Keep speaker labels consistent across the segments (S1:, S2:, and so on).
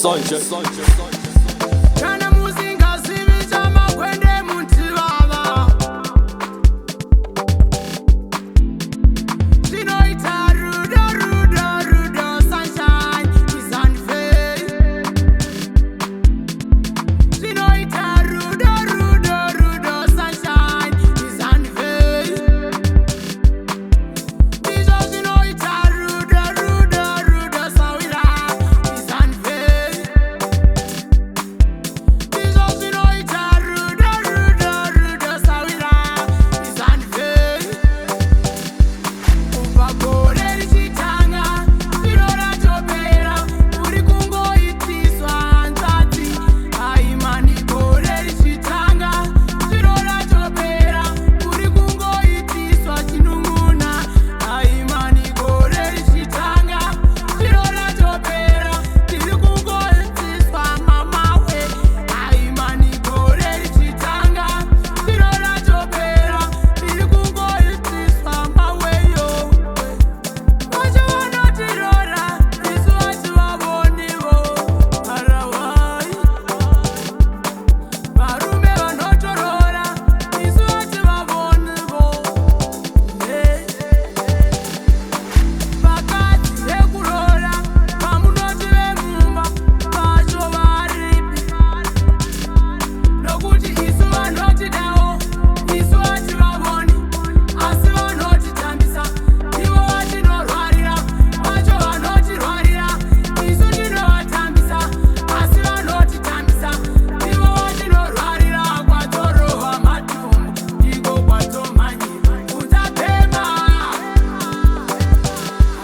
S1: sonje.
S2: Kana muzinga zivi chama kwende muntivava. Zvinoita Rudo, Rudo, Rudo, sunshine is unfair. Zvinoita Rudo, Rudo, Rudo, sunshine is unfair. Ndizvo zvinoita Rudo, Rudo, Rudo, sawira is unfair. Ndizvo zvinoita Rudo, Rudo, Rudo, sawira is unfair. Kubva gore richitanga zviro ratopera, uri kungoitiswa hanzvadzi. Haimani, gore richitanga zviro ratopera, uri kungoitiswa chinun'una. Haimani, gore richitanga zviro ratopera, tiri kungoitiswa mamawe. Haimani, gore richitanga zviro ratopera, tiri kungoitiswa maweyo. Vacho vanotirora, isu hativavonivo. Harawai. Varume vanotorora, isu hativavonivo. Vakadzi vekurora, vamunoti vemumba, vacho varipi? Nokuti isu vanotidawo, isu hativavoni, asi vanotitambisa, ivo vatinorwarira. Vacho vanotirwarira, isu tinovatambisa, asi vanotitambisa, ivo vatinorwarira. Kwatorohwa matumbu, ndiko kwatomhanyira kudzapema.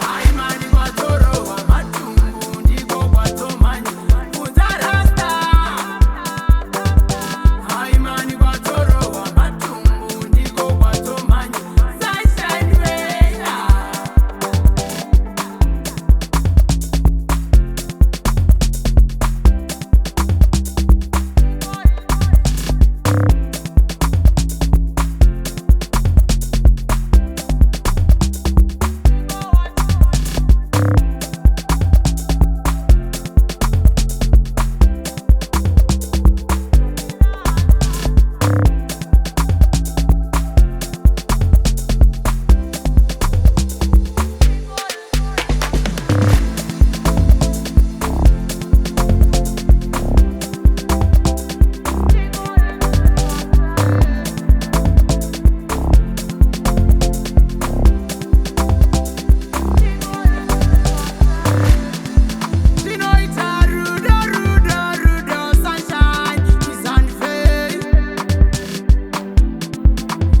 S2: Haimani, kwatorohwa matumbu, ndiko kwatomhanyira kudzarasta. Haimani, kwatorohwa matumbu, ndiko kwatomhanyira sunshine way. Zvinoita Rudo, Rudo, Rudo, sunshine is unfair.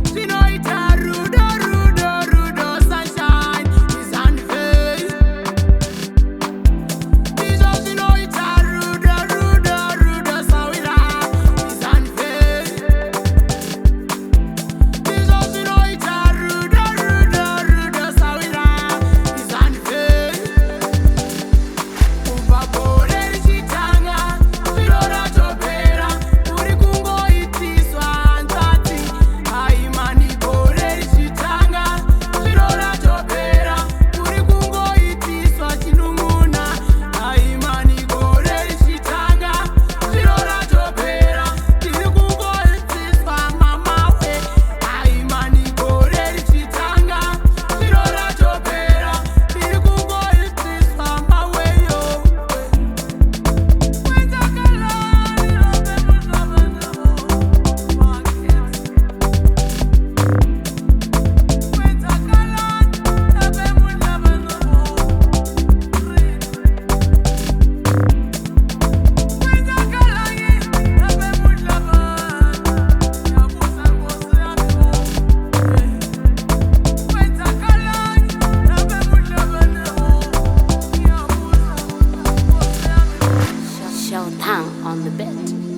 S2: Zvinoita Rudo, Rudo, Rudo, sunshine is unfair. Ndizvo zvinoita Rudo, Rudo, Rudo, sawira is unfair. Ndizvo zvinoita Rudo, Rudo, Rudo, sawira is unfair. Kubva gore richitanga zviro ratopera, uri kungoitiswa hanzvadzi. Haimani, gore richitanga zviro ratopera, uri kungoitiswa chinun'una. Haimani, gore richitanga zviro ratopera, tiri kungoitiswa mamawe. Haimani, gore richitanga zviro ratopera, tiri kungoitiswa maweyo.
S3: Showtime on the beat.